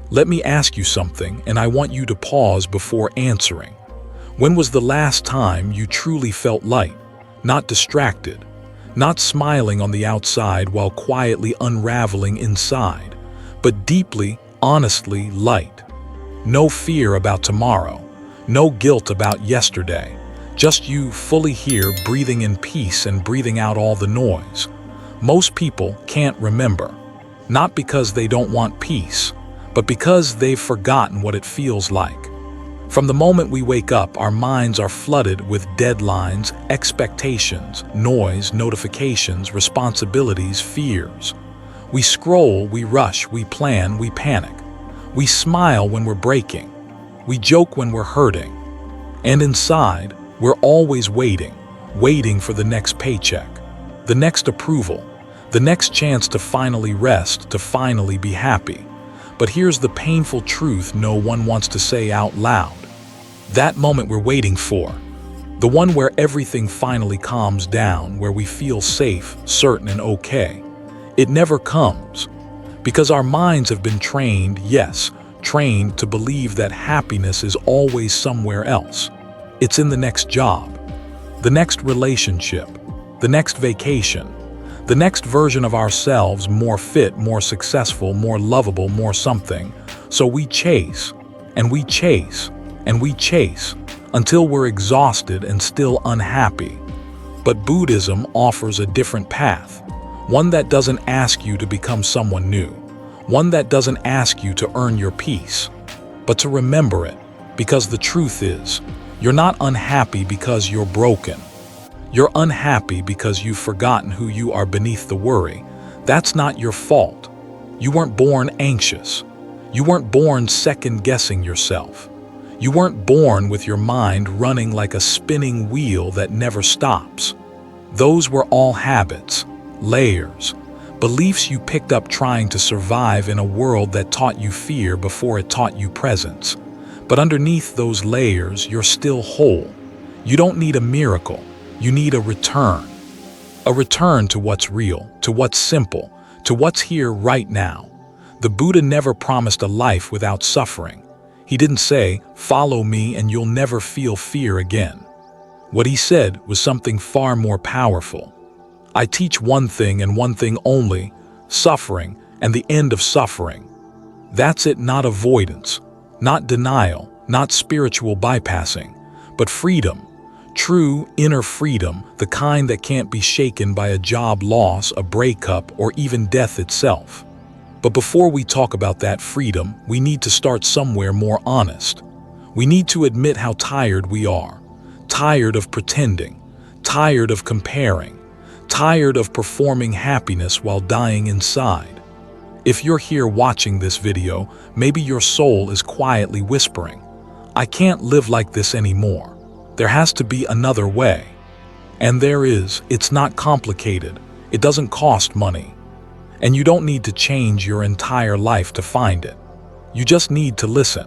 Let me ask you something, and I want you to pause before answering. When was the last time you truly felt light, not distracted, not smiling on the outside while quietly unraveling inside, but deeply, honestly light? No fear about tomorrow, no guilt about yesterday, just you fully here, breathing in peace and breathing out all the noise. Most people can't remember, not because they don't want peace, but because they've forgotten what it feels like. From the moment we wake up, our minds are flooded with deadlines, expectations, noise, notifications, responsibilities, fears. We scroll, we rush, we plan, we panic. We smile when we're breaking. We joke when we're hurting. And inside, we're always waiting for the next paycheck, the next approval, the next chance to finally rest, to finally be happy. But here's the painful truth no one wants to say out loud. That moment we're waiting for, the one where everything finally calms down, where we feel safe, certain, and okay, it never comes. Because our minds have been trained, yes, trained to believe that happiness is always somewhere else. It's in the next job, the next relationship, the next vacation, the next version of ourselves, more fit, more successful, more lovable, more something. So we chase, and we chase, and we chase, until we're exhausted and still unhappy. But Buddhism offers a different path, one that doesn't ask you to become someone new, one that doesn't ask you to earn your peace, but to remember it, because the truth is, you're not unhappy because you're broken. You're unhappy because you've forgotten who you are beneath the worry. That's not your fault. You weren't born anxious. You weren't born second-guessing yourself. You weren't born with your mind running like a spinning wheel that never stops. Those were all habits, layers, beliefs you picked up trying to survive in a world that taught you fear before it taught you presence. But underneath those layers, you're still whole. You don't need a miracle. You need a return to what's real, to what's simple, to what's here right now. The Buddha never promised a life without suffering. He didn't say, "Follow me and you'll never feel fear again." What he said was something far more powerful. I teach one thing and one thing only, suffering and the end of suffering. That's it, not avoidance, not denial, not spiritual bypassing, but freedom. True inner freedom, the kind that can't be shaken by a job loss, a breakup, or even death itself. But before we talk about that freedom, we need to start somewhere more honest. We need to admit how tired we are. Tired of pretending, tired of comparing, tired of performing happiness while dying inside. If you're here watching this video, maybe your soul is quietly whispering, "I can't live like this anymore. There has to be another way." And there is. It's not complicated. It doesn't cost money. And you don't need to change your entire life to find it. You just need to listen.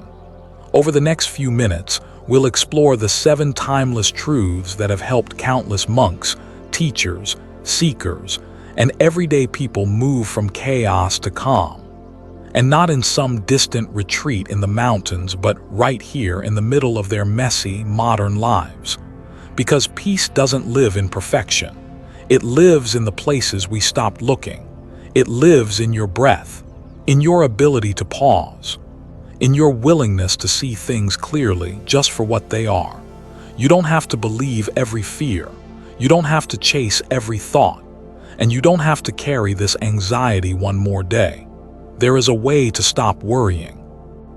Over the next few minutes, we'll explore the 7 timeless truths that have helped countless monks, teachers, seekers, and everyday people move from chaos to calm. And not in some distant retreat in the mountains, but right here in the middle of their messy, modern lives. Because peace doesn't live in perfection. It lives in the places we stopped looking. It lives in your breath, in your ability to pause, in your willingness to see things clearly just for what they are. You don't have to believe every fear. You don't have to chase every thought. And you don't have to carry this anxiety one more day. There is a way to stop worrying,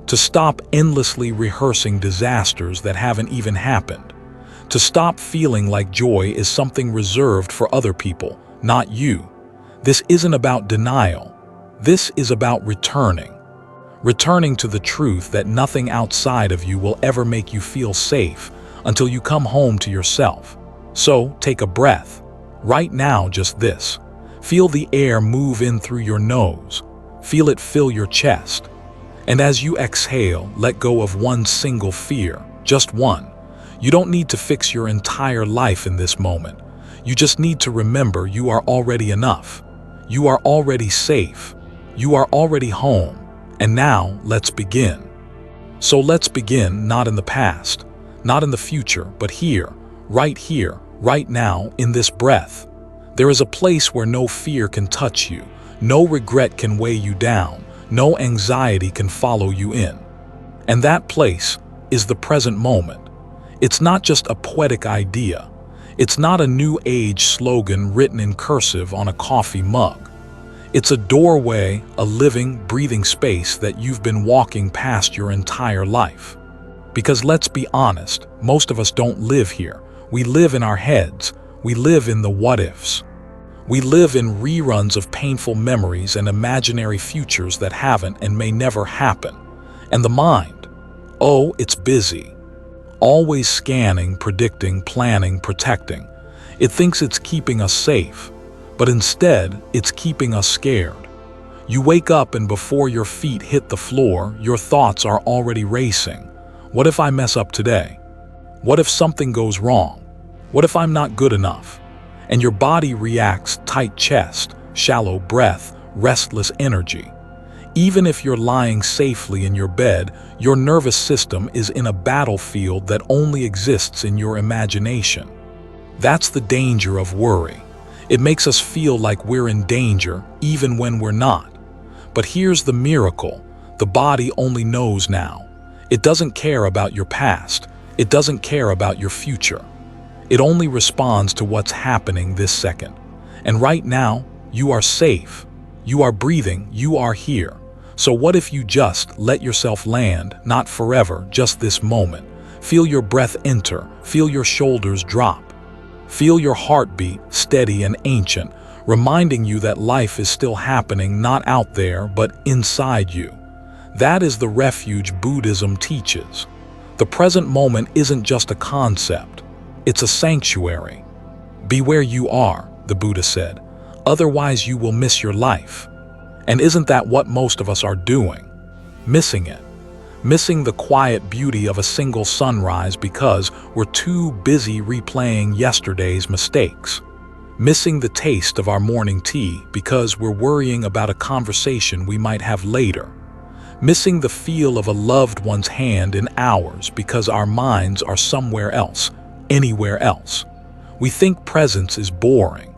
to stop endlessly rehearsing disasters that haven't even happened, to stop feeling like joy is something reserved for other people, not you. This isn't about denial. This is about returning to the truth that nothing outside of you will ever make you feel safe until you come home to yourself. So take a breath. Right now, just this. Feel the air move in through your nose. Feel it fill your chest. And as you exhale, let go of one single fear, just one. You don't need to fix your entire life in this moment. You just need to remember you are already enough. You are already safe. You are already home. And now, let's begin. So let's begin not in the past, not in the future, but here, right now, in this breath. There is a place where no fear can touch you, no regret can weigh you down, no anxiety can follow you in. And that place is the present moment. It's not just a poetic idea. It's not a new age slogan written in cursive on a coffee mug. It's a doorway, a living, breathing space that you've been walking past your entire life. Because let's be honest, most of us don't live here. We live in our heads. We live in the what-ifs. We live in reruns of painful memories and imaginary futures that haven't and may never happen. And the mind, oh, it's busy. Always scanning, predicting, planning, protecting. It thinks it's keeping us safe, but instead, it's keeping us scared. You wake up and before your feet hit the floor, your thoughts are already racing. What if I mess up today? What if something goes wrong? What if I'm not good enough? And your body reacts, tight chest, shallow breath, restless energy. Even if you're lying safely in your bed, your nervous system is in a battlefield that only exists in your imagination. That's the danger of worry. It makes us feel like we're in danger, even when we're not. But here's the miracle. The body only knows now. It doesn't care about your past. It doesn't care about your future. It only responds to what's happening this second. And right now, you are safe. You are breathing. You are here. So what if you just let yourself land, not forever, just this moment? Feel your breath enter. Feel your shoulders drop. Feel your heartbeat, steady and ancient, reminding you that life is still happening, not out there, but inside you. That is the refuge Buddhism teaches. The present moment isn't just a concept. It's a sanctuary. Be where you are, the Buddha said. Otherwise you will miss your life. And isn't that what most of us are doing? Missing it. Missing the quiet beauty of a single sunrise because we're too busy replaying yesterday's mistakes. Missing the taste of our morning tea because we're worrying about a conversation we might have later. Missing the feel of a loved one's hand in ours because our minds are somewhere else, anywhere else. We think presence is boring.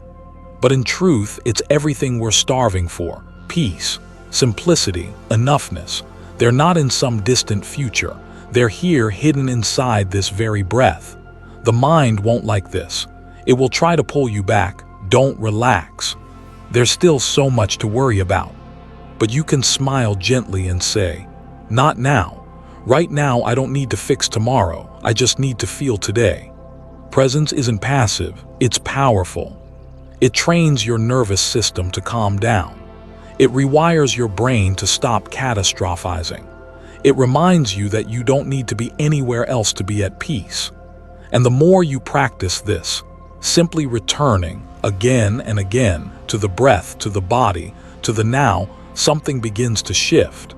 But in truth, it's everything we're starving for. Peace, simplicity, enoughness. They're not in some distant future. They're here hidden inside this very breath. The mind won't like this. It will try to pull you back. Don't relax. There's still so much to worry about. But you can smile gently and say, not now. Right now, I don't need to fix tomorrow. I just need to feel today. Presence isn't passive. It's powerful. It trains your nervous system to calm down. It rewires your brain to stop catastrophizing. It reminds you that you don't need to be anywhere else to be at peace. And the more you practice this, simply returning again and again to the breath, to the body, to the now, something begins to shift.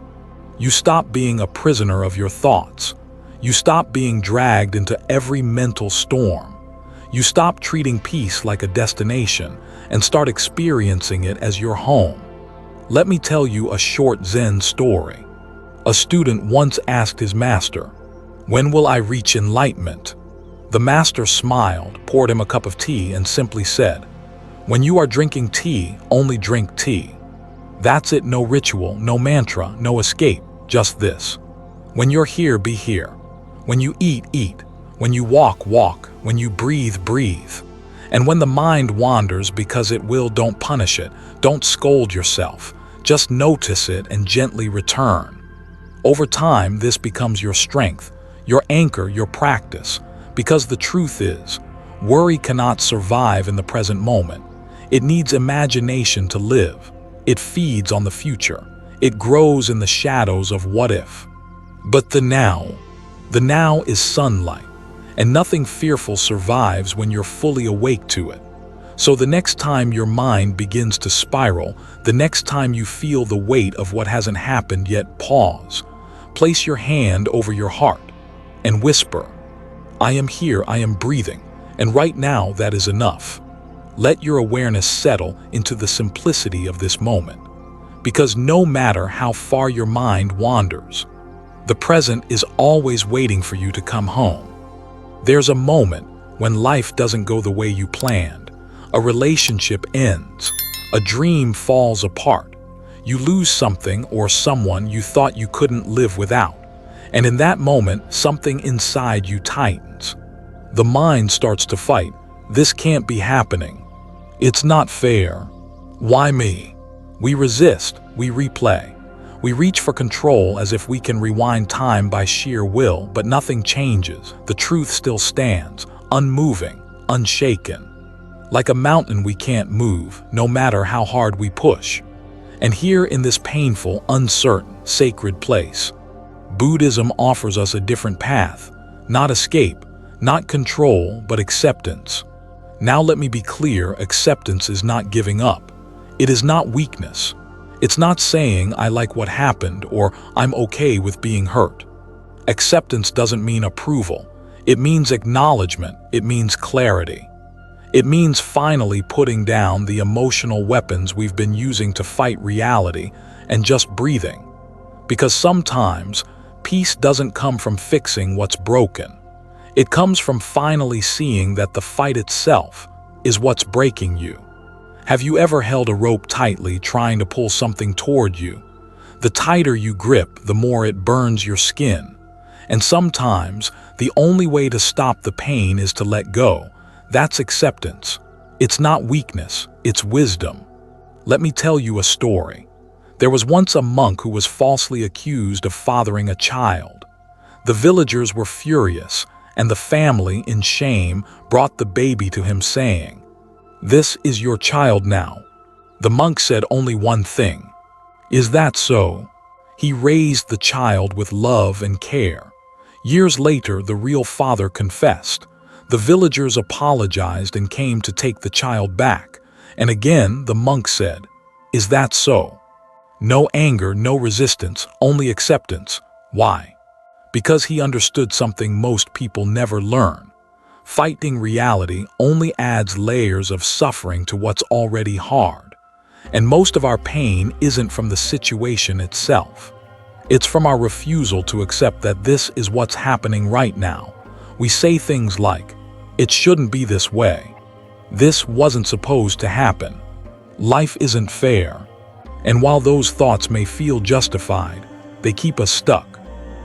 You stop being a prisoner of your thoughts. You stop being dragged into every mental storm. You stop treating peace like a destination and start experiencing it as your home. Let me tell you a short Zen story. A student once asked his master, "When will I reach enlightenment?" The master smiled, poured him a cup of tea, and simply said, "When you are drinking tea, only drink tea." That's it, no ritual, no mantra, no escape, just this. When you're here, be here. When you eat, eat. When you walk, walk. When you breathe, breathe. And when the mind wanders, because it will, don't punish it. Don't scold yourself. Just notice it and gently return. Over time, this becomes your strength, your anchor, your practice. Because the truth is, worry cannot survive in the present moment. It needs imagination to live. It feeds on the future. It grows in the shadows of what if. But the now is sunlight, and nothing fearful survives when you're fully awake to it. So the next time your mind begins to spiral, the next time you feel the weight of what hasn't happened yet, pause. Place your hand over your heart and whisper, "I am here, I am breathing, and right now that is enough." Let your awareness settle into the simplicity of this moment. Because no matter how far your mind wanders, the present is always waiting for you to come home. There's a moment when life doesn't go the way you planned, a relationship ends, a dream falls apart, you lose something or someone you thought you couldn't live without, and in that moment, something inside you tightens. The mind starts to fight. This can't be happening. It's not fair. Why me? We resist, we replay. We reach for control as if we can rewind time by sheer will, but nothing changes. The truth still stands, unmoving, unshaken. Like a mountain we can't move, no matter how hard we push. And here in this painful, uncertain, sacred place, Buddhism offers us a different path. Not escape, not control, but acceptance. Now let me be clear, acceptance is not giving up. It is not weakness. It's not saying I like what happened or I'm okay with being hurt. Acceptance doesn't mean approval. It means acknowledgement. It means clarity. It means finally putting down the emotional weapons we've been using to fight reality and just breathing. Because sometimes peace doesn't come from fixing what's broken. It comes from finally seeing that the fight itself is what's breaking you. Have you ever held a rope tightly trying to pull something toward you? The tighter you grip, the more it burns your skin. And sometimes, the only way to stop the pain is to let go. That's acceptance. It's not weakness, it's wisdom. Let me tell you a story. There was once a monk who was falsely accused of fathering a child. The villagers were furious, and the family, in shame, brought the baby to him saying, "This is your child now." The monk said only one thing. "Is that so?" He raised the child with love and care. Years later, the real father confessed. The villagers apologized and came to take the child back. And again, the monk said, "Is that so?" No anger, no resistance, only acceptance. Why? Because he understood something most people never learn. Fighting reality only adds layers of suffering to what's already hard. And most of our pain isn't from the situation itself. It's from our refusal to accept that this is what's happening right now. We say things like, "It shouldn't be this way. This wasn't supposed to happen. Life isn't fair." And while those thoughts may feel justified, they keep us stuck.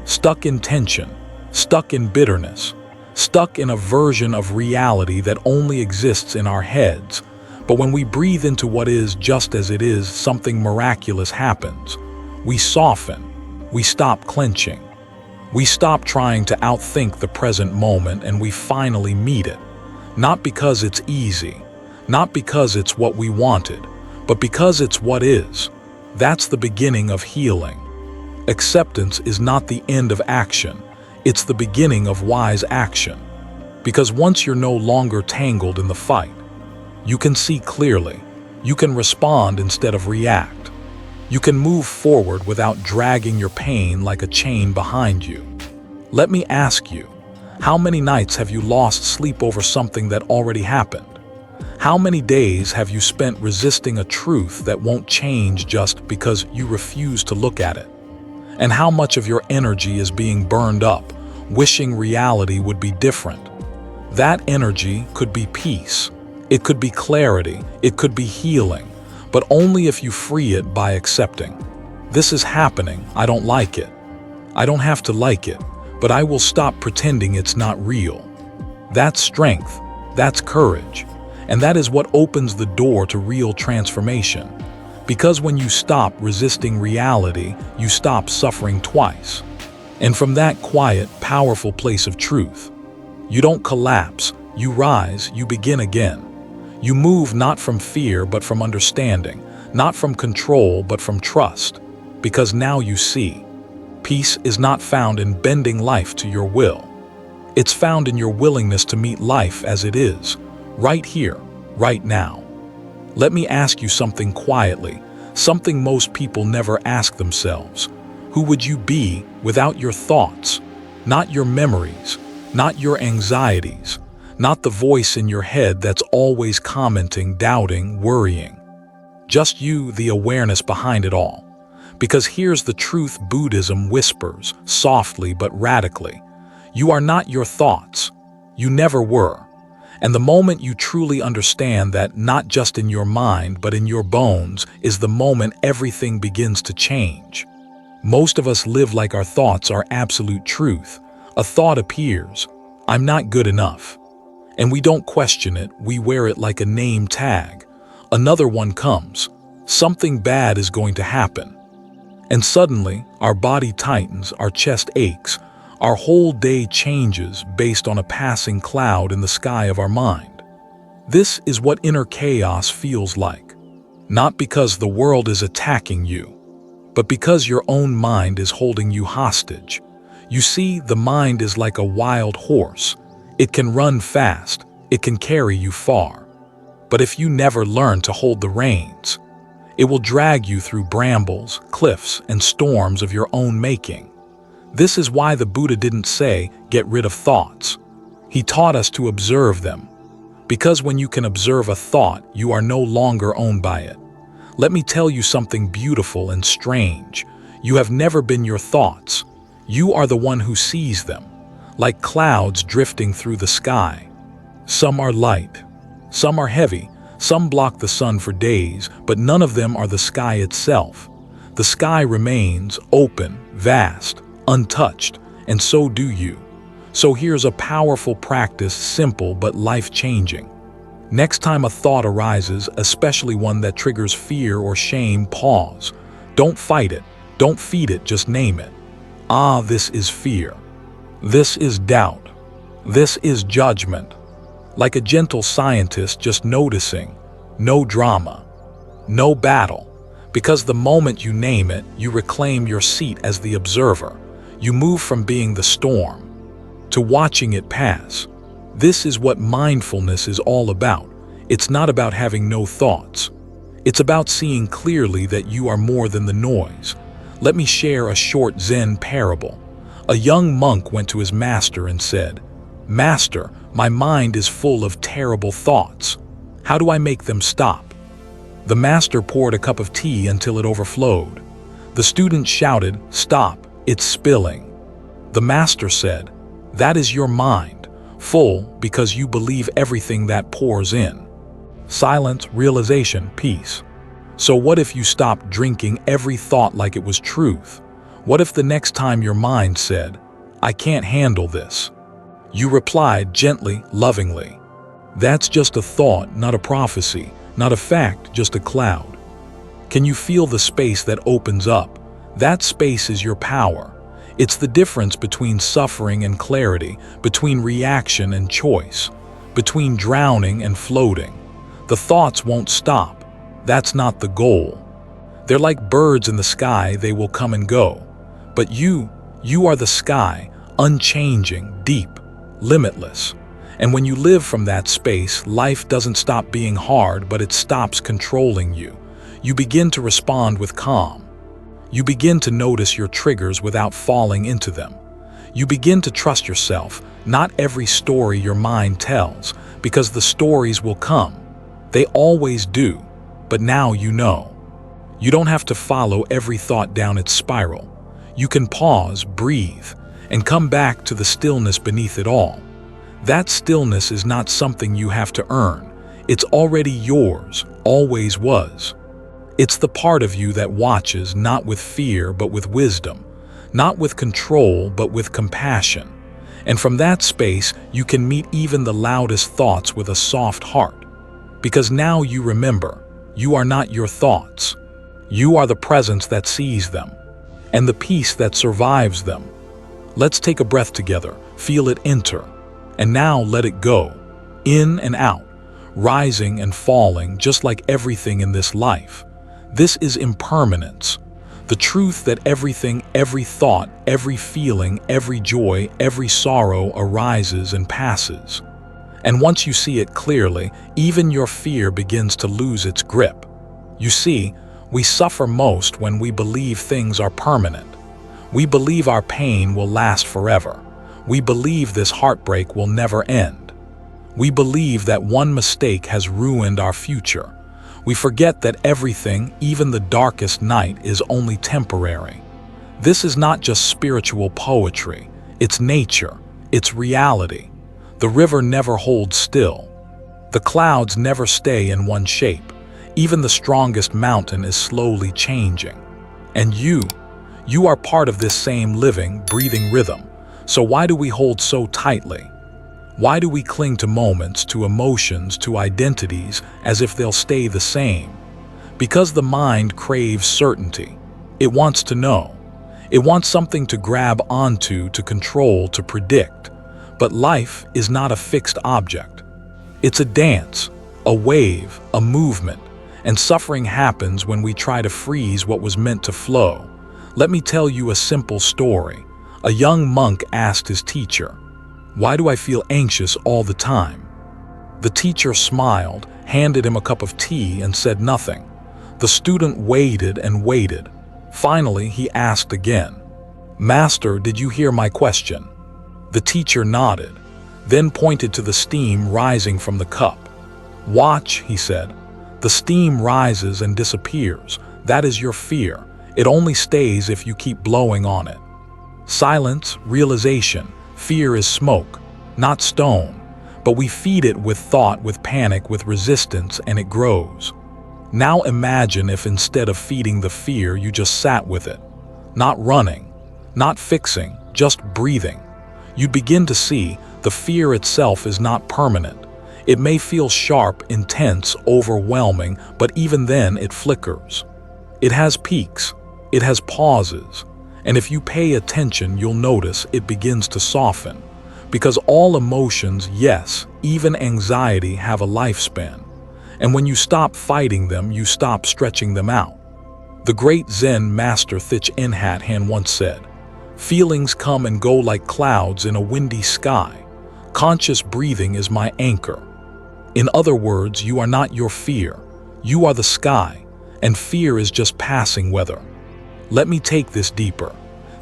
Stuck in tension, stuck in bitterness, stuck in a version of reality that only exists in our heads. But when we breathe into what is just as it is, something miraculous happens. We soften. We stop clenching. We stop trying to outthink the present moment, and we finally meet it. Not because it's easy, not because it's what we wanted, but because it's what is. That's the beginning of healing. Acceptance is not the end of action, it's the beginning of wise action. Because once you're no longer tangled in the fight, you can see clearly, you can respond instead of react. You can move forward without dragging your pain like a chain behind you. Let me ask you, how many nights have you lost sleep over something that already happened? How many days have you spent resisting a truth that won't change just because you refuse to look at it? And how much of your energy is being burned up, wishing reality would be different? That energy could be peace, it could be clarity, it could be healing, but only if you free it by accepting. This is happening, I don't like it. I don't have to like it, but I will stop pretending it's not real. That's strength, that's courage, and that is what opens the door to real transformation. Because when you stop resisting reality, you stop suffering twice. And from that quiet, powerful place of truth, you don't collapse, you rise, you begin again. You move not from fear but from understanding, not from control but from trust. Because now you see, peace is not found in bending life to your will. It's found in your willingness to meet life as it is, right here, right now. Let me ask you something quietly, something most people never ask themselves. Who would you be without your thoughts? Not your memories, not your anxieties, not the voice in your head that's always commenting, doubting, worrying. Just you, the awareness behind it all. Because here's the truth Buddhism whispers, softly but radically. You are not your thoughts. You never were. And the moment you truly understand that, not just in your mind but in your bones, is the moment everything begins to change. Most of us live like our thoughts are absolute truth. A thought appears, I'm not good enough. And we don't question it, we wear it like a name tag. Another one comes, something bad is going to happen. And suddenly, our body tightens, our chest aches, our whole day changes based on a passing cloud in the sky of our mind. This is what inner chaos feels like. Not because the world is attacking you, but because your own mind is holding you hostage. You see, the mind is like a wild horse. It can run fast, it can carry you far. But if you never learn to hold the reins, it will drag you through brambles, cliffs, and storms of your own making. This is why the Buddha didn't say, get rid of thoughts. He taught us to observe them. Because when you can observe a thought, you are no longer owned by it. Let me tell you something beautiful and strange. You have never been your thoughts. You are the one who sees them, like clouds drifting through the sky. Some are light, some are heavy, some block the sun for days, but none of them are the sky itself. The sky remains open, vast, untouched, and so do you. So here's a powerful practice, simple but life-changing. Next time a thought arises, especially one that triggers fear or shame, pause. Don't fight it, don't feed it, just name it. Ah, this is fear. This is doubt. This is judgment. Like a gentle scientist just noticing. No drama. No battle. Because the moment you name it, you reclaim your seat as the observer. You move from being the storm to watching it pass. This is what mindfulness is all about. It's not about having no thoughts. It's about seeing clearly that you are more than the noise. Let me share a short Zen parable. A young monk went to his master and said, "Master, my mind is full of terrible thoughts. How do I make them stop?" The master poured a cup of tea until it overflowed. The student shouted, "Stop, it's spilling." The master said, "That is your mind, full because you believe everything that pours in." Silence, realization, peace. So what if you stopped drinking every thought like it was truth? What if the next time your mind said, "I can't handle this," you replied gently, lovingly, "That's just a thought, not a prophecy, not a fact, just a cloud." Can you feel the space that opens up? That space is your power. It's the difference between suffering and clarity, between reaction and choice, between drowning and floating. The thoughts won't stop. That's not the goal. They're like birds in the sky, they will come and go. But you are the sky, unchanging, deep, limitless. And when you live from that space, life doesn't stop being hard, but it stops controlling you. You begin to respond with calm. You begin to notice your triggers without falling into them. You begin to trust yourself, not every story your mind tells, because the stories will come. They always do, but now you know. You don't have to follow every thought down its spiral. You can pause, breathe, and come back to the stillness beneath it all. That stillness is not something you have to earn. It's already yours, always was. It's the part of you that watches not with fear but with wisdom, not with control but with compassion. And from that space, you can meet even the loudest thoughts with a soft heart. Because now you remember, you are not your thoughts. You are the presence that sees them, and the peace that survives them. Let's take a breath together, feel it enter, and now let it go, in and out, rising and falling just like everything in this life. This is impermanence, the truth that everything, every thought, every feeling, every joy, every sorrow arises and passes. And once you see it clearly, even your fear begins to lose its grip. You see, we suffer most when we believe things are permanent. We believe our pain will last forever. We believe this heartbreak will never end. We believe that one mistake has ruined our future. We forget that everything, even the darkest night, is only temporary. This is not just spiritual poetry, it's nature, it's reality. The river never holds still. The clouds never stay in one shape. Even the strongest mountain is slowly changing. And you are part of this same living, breathing rhythm. So why do we hold so tightly? Why do we cling to moments, to emotions, to identities as if they'll stay the same? Because the mind craves certainty. It wants to know. It wants something to grab onto, to control, to predict. But life is not a fixed object. It's a dance, a wave, a movement, and suffering happens when we try to freeze what was meant to flow. Let me tell you a simple story. A young monk asked his teacher, "Why do I feel anxious all the time?" The teacher smiled, handed him a cup of tea, and said nothing. The student waited and waited. Finally, he asked again, "Master, did you hear my question?" The teacher nodded, then pointed to the steam rising from the cup. "Watch," he said. "The steam rises and disappears. That is your fear. It only stays if you keep blowing on it." Silence, realization. Fear is smoke, not stone, but we feed it with thought, with panic, with resistance, and it grows. Now imagine if instead of feeding the fear, you just sat with it. Not running, not fixing, just breathing. You'd begin to see the fear itself is not permanent. It may feel sharp, intense, overwhelming, but even then it flickers. It has peaks, it has pauses. And if you pay attention, you'll notice it begins to soften. Because all emotions, yes, even anxiety, have a lifespan. And when you stop fighting them, you stop stretching them out. The great Zen master Thich Nhat Hanh once said, "Feelings come and go like clouds in a windy sky. Conscious breathing is my anchor." In other words, you are not your fear. You are the sky, and fear is just passing weather. Let me take this deeper.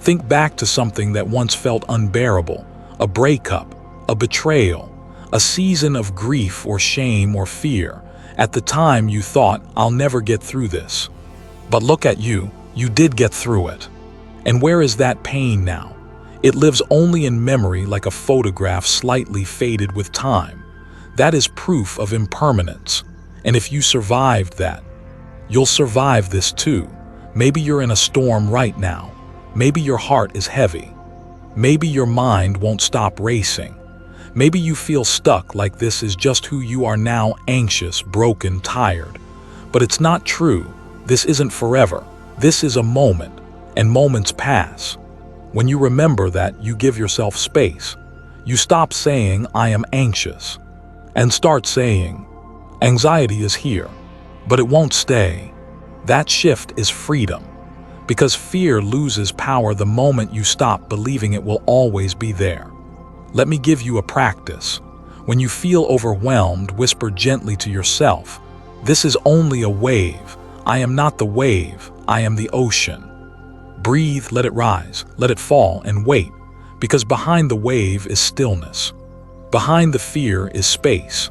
Think back to something that once felt unbearable, a breakup, a betrayal, a season of grief or shame or fear. At the time you thought, "I'll never get through this." But look at you did get through it. And where is that pain now? It lives only in memory, like a photograph slightly faded with time. That is proof of impermanence. And if you survived that, you'll survive this too. Maybe you're in a storm right now. Maybe your heart is heavy. Maybe your mind won't stop racing. Maybe you feel stuck, like this is just who you are now, anxious, broken, tired. But it's not true. This isn't forever. This is a moment, and moments pass. When you remember that, you give yourself space. You stop saying, "I am anxious," and start saying, "Anxiety is here, but it won't stay." That shift is freedom, because fear loses power the moment you stop believing it will always be there. Let me give you a practice. When you feel overwhelmed, whisper gently to yourself, "This is only a wave. I am not the wave, I am the ocean." Breathe, let it rise, let it fall, and wait, because behind the wave is stillness. Behind the fear is space.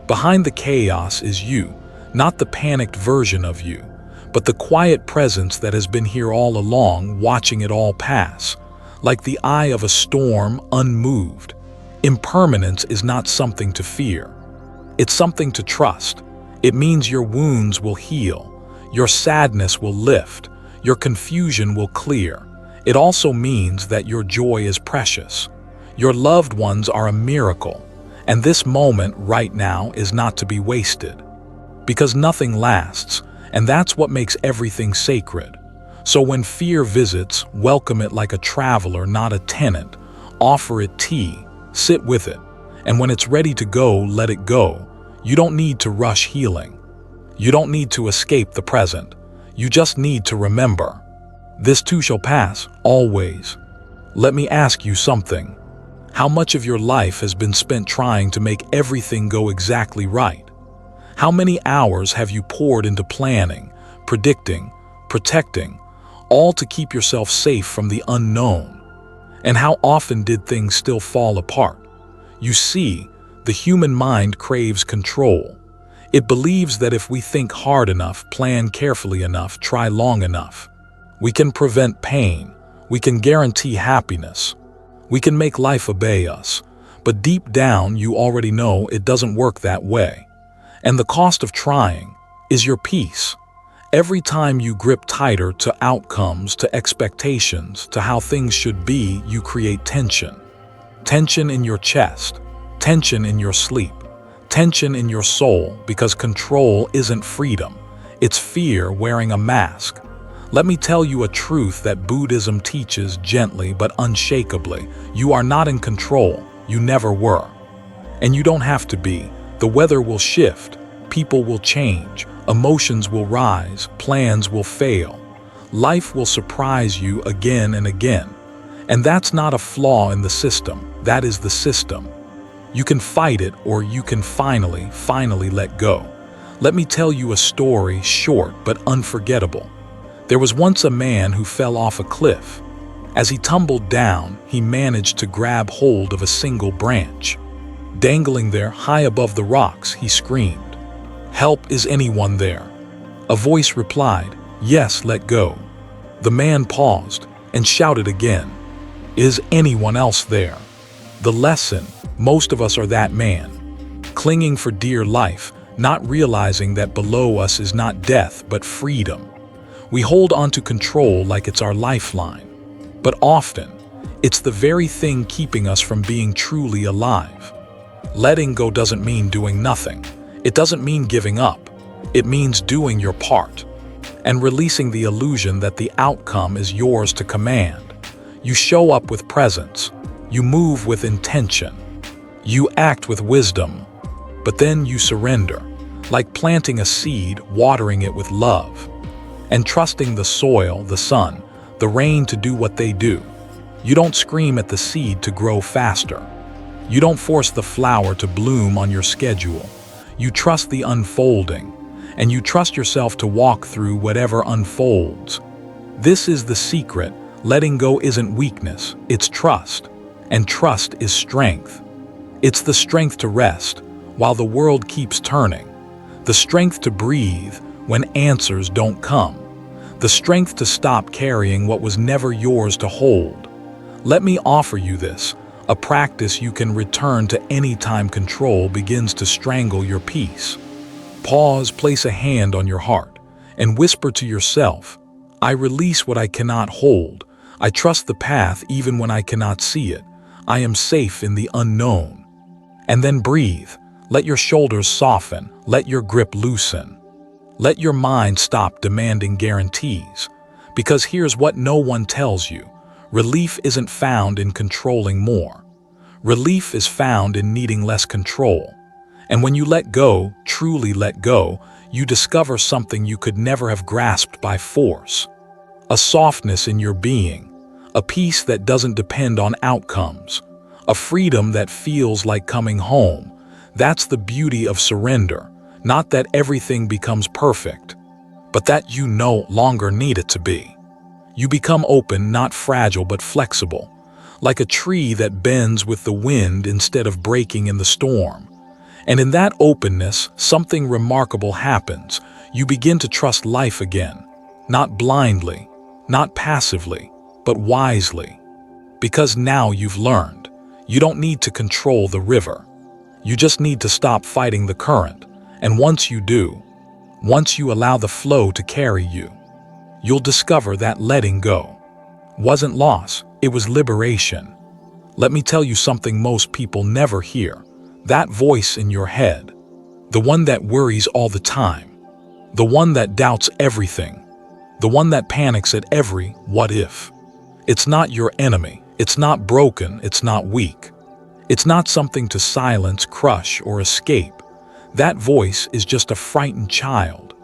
Behind the chaos is you, not the panicked version of you, but the quiet presence that has been here all along, watching it all pass, like the eye of a storm, unmoved. Impermanence is not something to fear. It's something to trust. It means your wounds will heal, your sadness will lift, your confusion will clear. It also means that your joy is precious. Your loved ones are a miracle, and this moment right now is not to be wasted. Because nothing lasts, and that's what makes everything sacred. So when fear visits, welcome it like a traveler, not a tenant. Offer it tea, sit with it, and when it's ready to go, let it go. You don't need to rush healing. You don't need to escape the present. You just need to remember. This too shall pass, always. Let me ask you something. How much of your life has been spent trying to make everything go exactly right? How many hours have you poured into planning, predicting, protecting, all to keep yourself safe from the unknown? And how often did things still fall apart? You see, the human mind craves control. It believes that if we think hard enough, plan carefully enough, try long enough, we can prevent pain, we can guarantee happiness, we can make life obey us. But deep down, you already know it doesn't work that way. And the cost of trying is your peace. Every time you grip tighter to outcomes, to expectations, to how things should be, you create tension. Tension in your chest, tension in your sleep, tension in your soul, because control isn't freedom. It's fear wearing a mask. Let me tell you a truth that Buddhism teaches gently but unshakably. You are not in control. You never were. And you don't have to be. The weather will shift. People will change. Emotions will rise. Plans will fail. Life will surprise you again and again. And that's not a flaw in the system. That is the system. You can fight it, or you can finally let go. Let me tell you a story, short but unforgettable. There was once a man who fell off a cliff. As he tumbled down, he managed to grab hold of a single branch. Dangling there high above the rocks, he screamed, "Help, is anyone there?" A voice replied, "Yes, let go." The man paused and shouted again, "Is anyone else there?" The lesson: most of us are that man, clinging for dear life, not realizing that below us is not death but freedom. We hold on to control like it's our lifeline, but often it's the very thing keeping us from being truly alive. Letting go doesn't mean doing nothing. It doesn't mean giving up. It means doing your part and releasing the illusion that the outcome is yours to command. You show up with presence. You move with intention. You act with wisdom. But then you surrender, like planting a seed, watering it with love, and trusting the soil, the sun, the rain to do what they do. You don't scream at the seed to grow faster. You don't force the flower to bloom on your schedule. You trust the unfolding, and you trust yourself to walk through whatever unfolds. This is the secret. Letting go isn't weakness, it's trust. And trust is strength. It's the strength to rest while the world keeps turning. The strength to breathe when answers don't come. The strength to stop carrying what was never yours to hold. Let me offer you this, a practice you can return to any time control begins to strangle your peace. Pause, place a hand on your heart, and whisper to yourself, "I release what I cannot hold. I trust the path even when I cannot see it. I am safe in the unknown." And then breathe. Let your shoulders soften. Let your grip loosen. Let your mind stop demanding guarantees. Because here's what no one tells you. Relief isn't found in controlling more. Relief is found in needing less control. And when you let go, truly let go, you discover something you could never have grasped by force. A softness in your being, a peace that doesn't depend on outcomes, a freedom that feels like coming home. That's the beauty of surrender, not that everything becomes perfect, but that you no longer need it to be. You become open, not fragile but flexible, like a tree that bends with the wind instead of breaking in the storm. And in that openness, something remarkable happens. You begin to trust life again, not blindly, not passively, but wisely. Because now you've learned, you don't need to control the river. You just need to stop fighting the current. And once you do, once you allow the flow to carry you, you'll discover that letting go wasn't loss, it was liberation. Let me tell you something most people never hear. That voice in your head, the one that worries all the time, the one that doubts everything, the one that panics at every what if. It's not your enemy. It's not broken. It's not weak. It's not something to silence, crush, or escape. That voice is just a frightened child,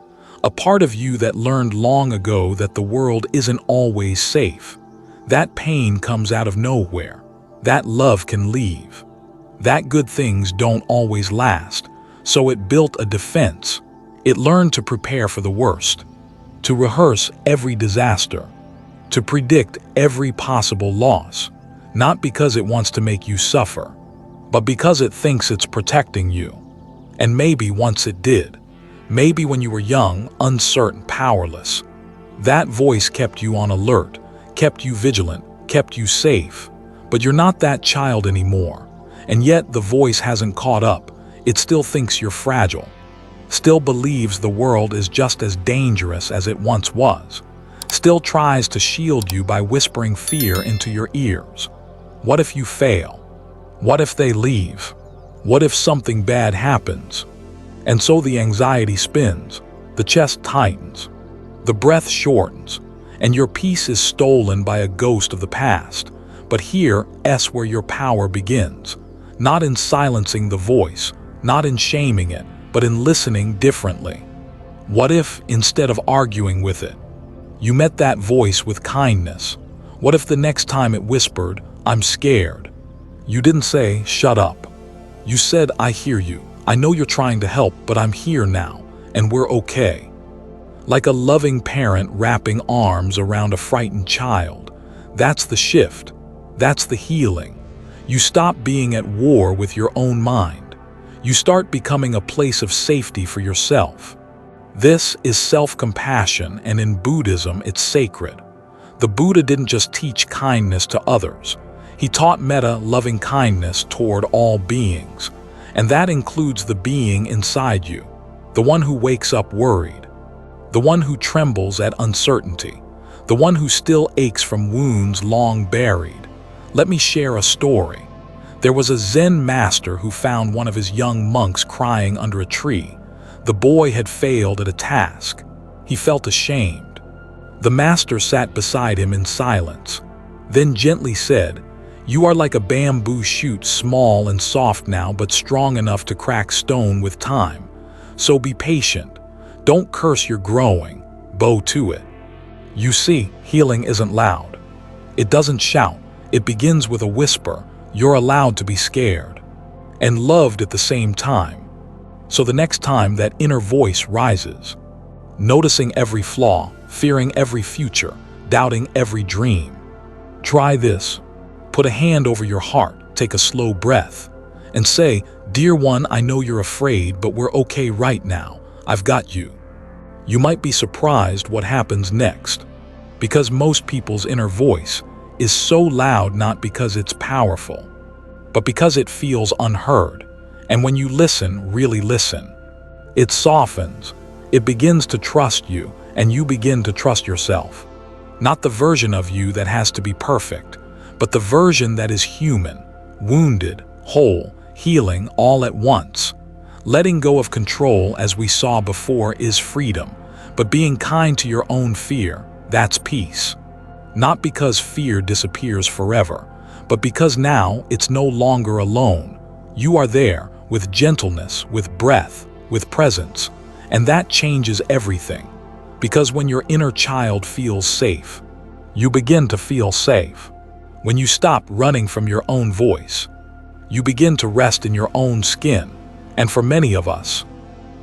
a part of you that learned long ago that the world isn't always safe. That pain comes out of nowhere. That love can leave. That good things don't always last. So it built a defense. It learned to prepare for the worst, to rehearse every disaster, to predict every possible loss, not because it wants to make you suffer, but because it thinks it's protecting you. And maybe once it did. Maybe when you were young, uncertain, powerless. That voice kept you on alert, kept you vigilant, kept you safe. But you're not that child anymore. And yet the voice hasn't caught up. It still thinks you're fragile. Still believes the world is just as dangerous as it once was. Still tries to shield you by whispering fear into your ears. What if you fail? What if they leave? What if something bad happens? And so the anxiety spins, the chest tightens, the breath shortens, and your peace is stolen by a ghost of the past. But here's where your power begins. Not in silencing the voice, not in shaming it, but in listening differently. What if, instead of arguing with it, you met that voice with kindness? What if the next time it whispered, "I'm scared," you didn't say, "Shut up"? You said, "I hear you. I know you're trying to help, but I'm here now, and we're okay." Like a loving parent wrapping arms around a frightened child. That's the shift. That's the healing. You stop being at war with your own mind. You start becoming a place of safety for yourself. This is self-compassion, and in Buddhism, it's sacred. The Buddha didn't just teach kindness to others. He taught metta, loving kindness toward all beings. And that includes the being inside you, the one who wakes up worried, the one who trembles at uncertainty, the one who still aches from wounds long buried. Let me share a story. There was a Zen master who found one of his young monks crying under a tree. The boy had failed at a task. He felt ashamed. The master sat beside him in silence, then gently said, "You are like a bamboo shoot, small and soft now, but strong enough to crack stone with time. So be patient. Don't curse your growing. Bow to it." You see, healing isn't loud. It doesn't shout. It begins with a whisper. You're allowed to be scared and loved at the same time. So the next time that inner voice rises, noticing every flaw, fearing every future, doubting every dream, try this. Put a hand over your heart, take a slow breath, and say, "Dear one, I know you're afraid, but we're okay right now. I've got you." You might be surprised what happens next, because most people's inner voice is so loud not because it's powerful, but because it feels unheard. And when you listen, really listen, it softens. It begins to trust you, and you begin to trust yourself. Not the version of you that has to be perfect, but the version that is human, wounded, whole, healing all at once. Letting go of control, as we saw before, is freedom, but being kind to your own fear, that's peace. Not because fear disappears forever, but because now it's no longer alone. You are there, with gentleness, with breath, with presence, and that changes everything. Because when your inner child feels safe, you begin to feel safe. When you stop running from your own voice, you begin to rest in your own skin. And for many of us,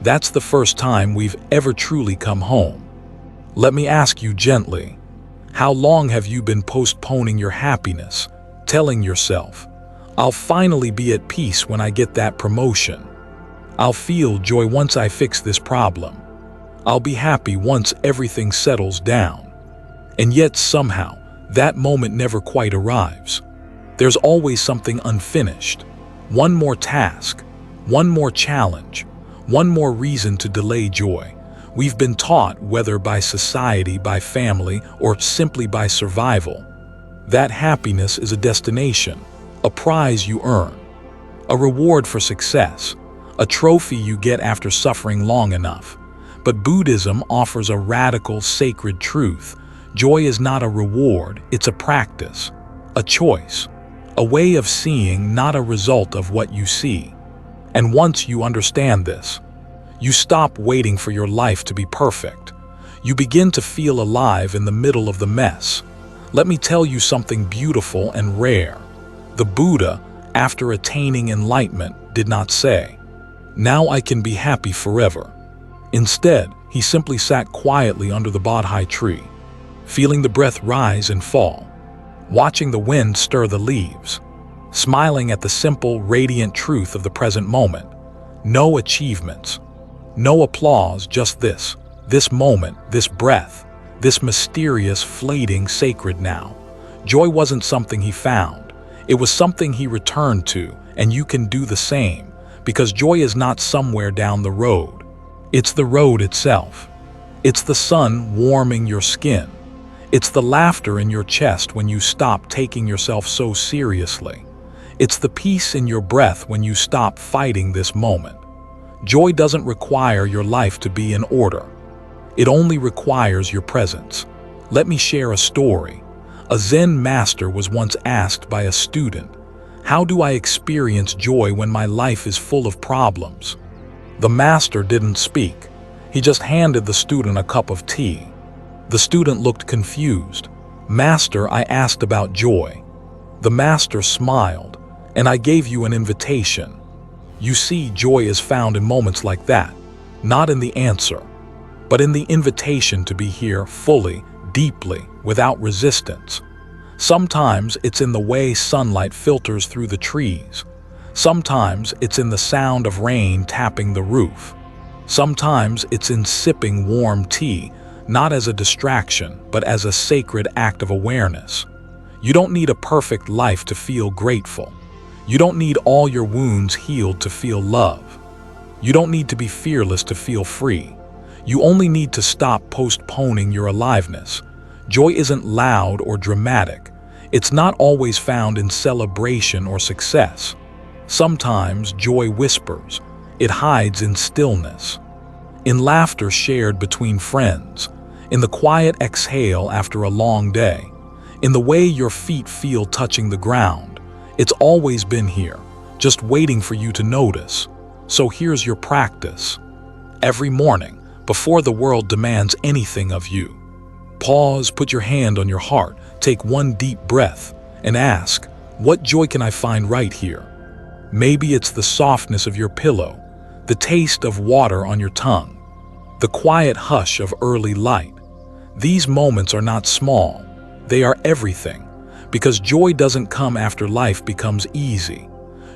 that's the first time we've ever truly come home. Let me ask you gently, how long have you been postponing your happiness, telling yourself, "I'll finally be at peace when I get that promotion. I'll feel joy once I fix this problem. I'll be happy once everything settles down." And yet somehow, that moment never quite arrives. There's always something unfinished. One more task, one more challenge, one more reason to delay joy. We've been taught, whether by society, by family, or simply by survival, that happiness is a destination, a prize you earn, a reward for success, a trophy you get after suffering long enough. But Buddhism offers a radical, sacred truth. Joy is not a reward, it's a practice, a choice, a way of seeing, not a result of what you see. And once you understand this, you stop waiting for your life to be perfect. You begin to feel alive in the middle of the mess. Let me tell you something beautiful and rare. The Buddha, after attaining enlightenment, did not say, "Now I can be happy forever." Instead, he simply sat quietly under the Bodhi tree, feeling the breath rise and fall, watching the wind stir the leaves, smiling at the simple, radiant truth of the present moment. No achievements. No applause, just this moment, this breath, this mysterious, fleeting, sacred now. Joy wasn't something he found. It was something he returned to, and you can do the same, because joy is not somewhere down the road. It's the road itself. It's the sun warming your skin. It's the laughter in your chest when you stop taking yourself so seriously. It's the peace in your breath when you stop fighting this moment. Joy doesn't require your life to be in order. It only requires your presence. Let me share a story. A Zen master was once asked by a student, "How do I experience joy when my life is full of problems?" The master didn't speak. He just handed the student a cup of tea. The student looked confused. "Master, I asked about joy." The master smiled, "And I gave you an invitation." You see, joy is found in moments like that, not in the answer, but in the invitation to be here fully, deeply, without resistance. Sometimes it's in the way sunlight filters through the trees. Sometimes it's in the sound of rain tapping the roof. Sometimes it's in sipping warm tea, not as a distraction, but as a sacred act of awareness. You don't need a perfect life to feel grateful. You don't need all your wounds healed to feel love. You don't need to be fearless to feel free. You only need to stop postponing your aliveness. Joy isn't loud or dramatic. It's not always found in celebration or success. Sometimes joy whispers. It hides in stillness, in laughter shared between friends, in the quiet exhale after a long day, in the way your feet feel touching the ground. It's always been here, just waiting for you to notice. So here's your practice. Every morning, before the world demands anything of you, pause, put your hand on your heart, take one deep breath, and ask, what joy can I find right here? Maybe it's the softness of your pillow, the taste of water on your tongue, the quiet hush of early light. These moments are not small, they are everything, because joy doesn't come after life becomes easy.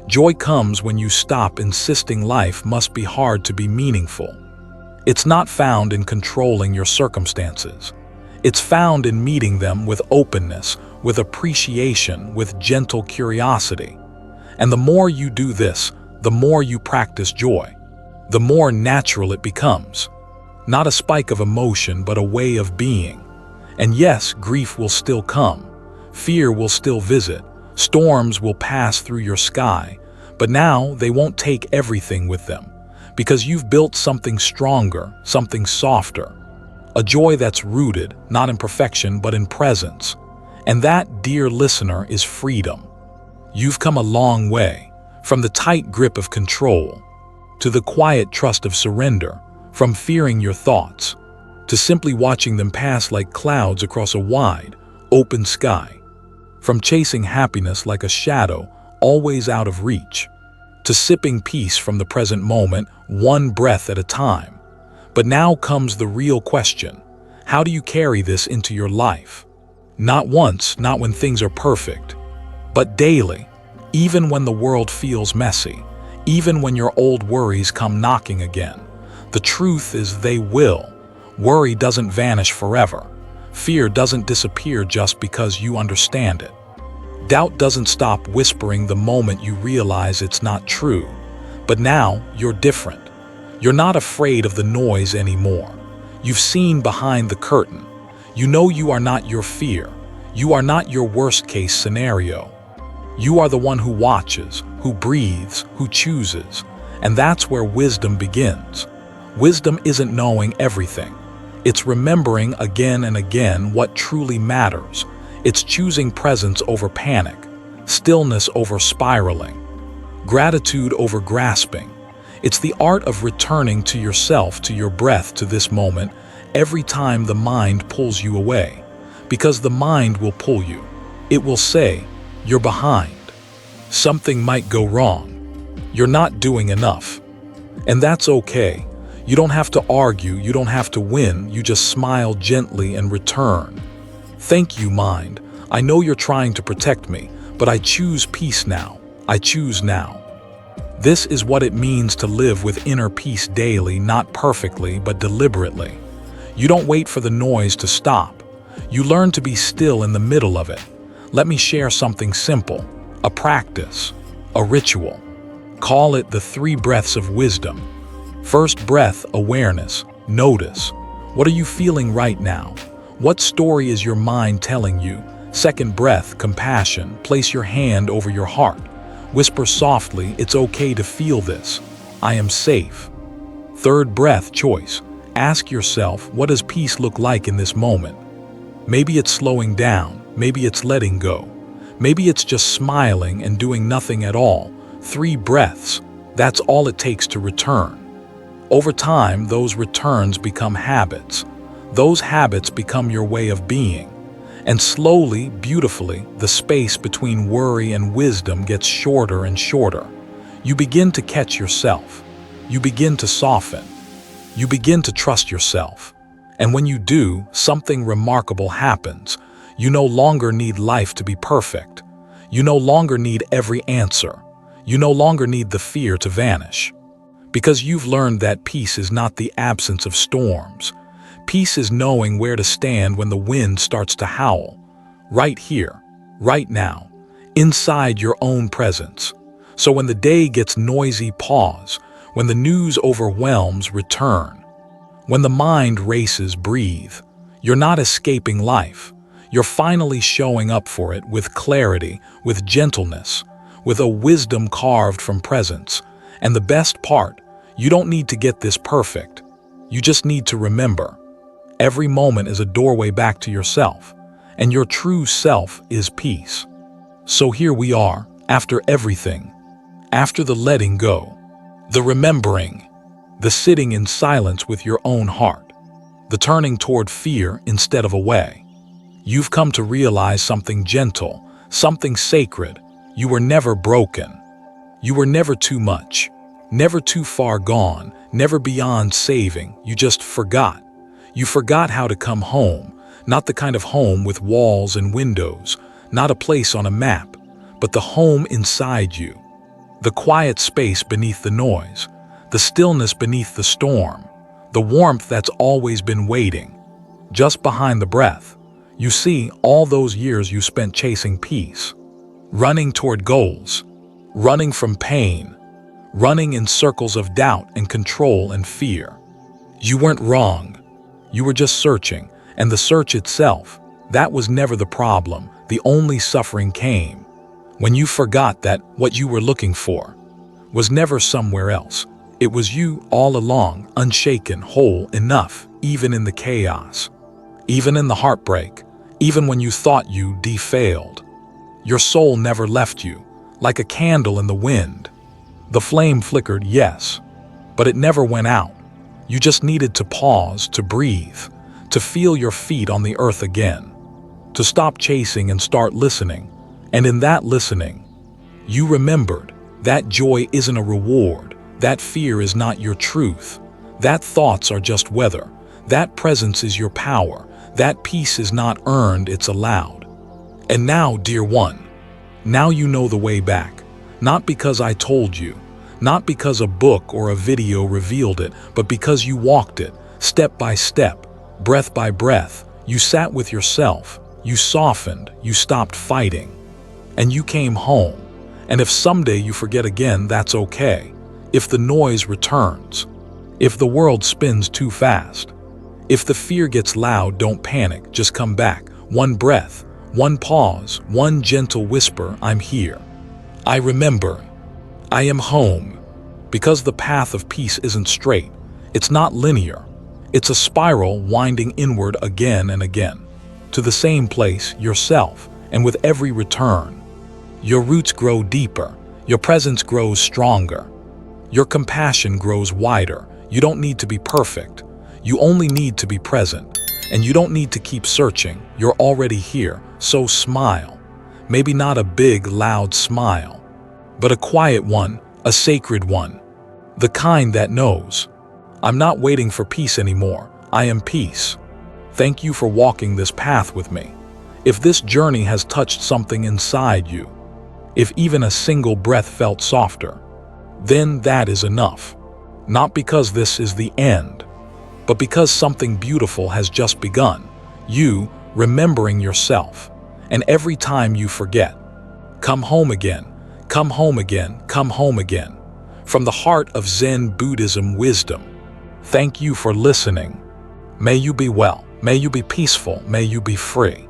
Joy comes when you stop insisting life must be hard to be meaningful. It's not found in controlling your circumstances. It's found in meeting them with openness, with appreciation, with gentle curiosity. And the more you do this, the more you practice joy, the more natural it becomes. Not a spike of emotion, but a way of being. And yes, grief will still come. Fear will still visit. Storms will pass through your sky. But now they won't take everything with them, because you've built something stronger, something softer. A joy that's rooted, not in perfection, but in presence. And that, dear listener, is freedom. You've come a long way, from the tight grip of control, to the quiet trust of surrender, from fearing your thoughts, to simply watching them pass like clouds across a wide, open sky, from chasing happiness like a shadow, always out of reach, to sipping peace from the present moment, one breath at a time. But now comes the real question. How do you carry this into your life? Not once, not when things are perfect, but daily, even when the world feels messy, even when your old worries come knocking again. The truth is they will. Worry doesn't vanish forever. Fear doesn't disappear just because you understand it. Doubt doesn't stop whispering the moment you realize it's not true. But now you're different. You're not afraid of the noise anymore. You've seen behind the curtain. You know you are not your fear. You are not your worst-case scenario. You are the one who watches, who breathes, who chooses. And that's where wisdom begins. Wisdom isn't knowing everything. It's remembering again and again what truly matters. It's choosing presence over panic, stillness over spiraling, gratitude over grasping. It's the art of returning to yourself, to your breath, to this moment, every time the mind pulls you away. Because the mind will pull you. It will say, you're behind. Something might go wrong. You're not doing enough. And that's okay. You don't have to argue, you don't have to win, you just smile gently and return. Thank you, mind. I know you're trying to protect me, but I choose peace now. I choose now. This is what it means to live with inner peace daily, not perfectly, but deliberately. You don't wait for the noise to stop. You learn to be still in the middle of it. Let me share something simple, a practice, a ritual. Call it the 3 breaths of wisdom. First breath, awareness. Notice. What are you feeling right now? What story is your mind telling you? Second breath, compassion. Place your hand over your heart. Whisper softly, it's okay to feel this. I am safe. Third breath, choice. Ask yourself, what does peace look like in this moment? Maybe it's slowing down. Maybe it's letting go. Maybe it's just smiling and doing nothing at all. 3 breaths. That's all it takes to return. Over time, those returns become habits. Those habits become your way of being. And slowly, beautifully, the space between worry and wisdom gets shorter and shorter. You begin to catch yourself. You begin to soften. You begin to trust yourself. And when you do, something remarkable happens. You no longer need life to be perfect. You no longer need every answer. You no longer need the fear to vanish. Because you've learned that peace is not the absence of storms. Peace is knowing where to stand when the wind starts to howl. Right here, right now, inside your own presence. So when the day gets noisy, pause. When the news overwhelms, return. When the mind races, breathe. You're not escaping life. You're finally showing up for it with clarity, with gentleness, with a wisdom carved from presence. And the best part, you don't need to get this perfect. You just need to remember. Every moment is a doorway back to yourself, and your true self is peace. So here we are, after everything, after the letting go, the remembering, the sitting in silence with your own heart, the turning toward fear instead of away. You've come to realize something gentle, something sacred. You were never broken. You were never too much, never too far gone, never beyond saving. You just forgot. You forgot how to come home, not the kind of home with walls and windows, not a place on a map, but the home inside you. The quiet space beneath the noise, the stillness beneath the storm, the warmth that's always been waiting, just behind the breath. You see, all those years you spent chasing peace, running toward goals, running from pain, running in circles of doubt and control and fear. You weren't wrong. You were just searching, and the search itself, that was never the problem. The only suffering came when you forgot that what you were looking for was never somewhere else. It was you all along, unshaken, whole, enough, even in the chaos, even in the heartbreak, even when you thought you failed. Your soul never left you, like a candle in the wind. The flame flickered, yes, but it never went out. You just needed to pause, to breathe, to feel your feet on the earth again, to stop chasing and start listening. And in that listening, you remembered that joy isn't a reward, that fear is not your truth, that thoughts are just weather, that presence is your power, that peace is not earned, it's allowed. And now, dear one, now you know the way back, not because I told you, not because a book or a video revealed it, but because you walked it, step by step, breath by breath. You sat with yourself, you softened, you stopped fighting, and you came home. And if someday you forget again, that's okay. If the noise returns, if the world spins too fast, if the fear gets loud, don't panic, just come back. One breath, one pause, one gentle whisper, I'm here. I remember. I am home. Because the path of peace isn't straight. It's not linear. It's a spiral winding inward again and again, to the same place, yourself. And with every return, your roots grow deeper, your presence grows stronger, your compassion grows wider. You don't need to be perfect. You only need to be present. And you don't need to keep searching. You're already here. So smile. Maybe not a big, loud smile, but a quiet one, a sacred one. The kind that knows, I'm not waiting for peace anymore. I am peace. Thank you for walking this path with me. If this journey has touched something inside you, if even a single breath felt softer, then that is enough. Not because this is the end, but because something beautiful has just begun. You remembering yourself. And every time you forget, come home again, come home again, come home again. From the heart of Zen Buddhism Wisdom, thank you for listening. May you be well, may you be peaceful, may you be free.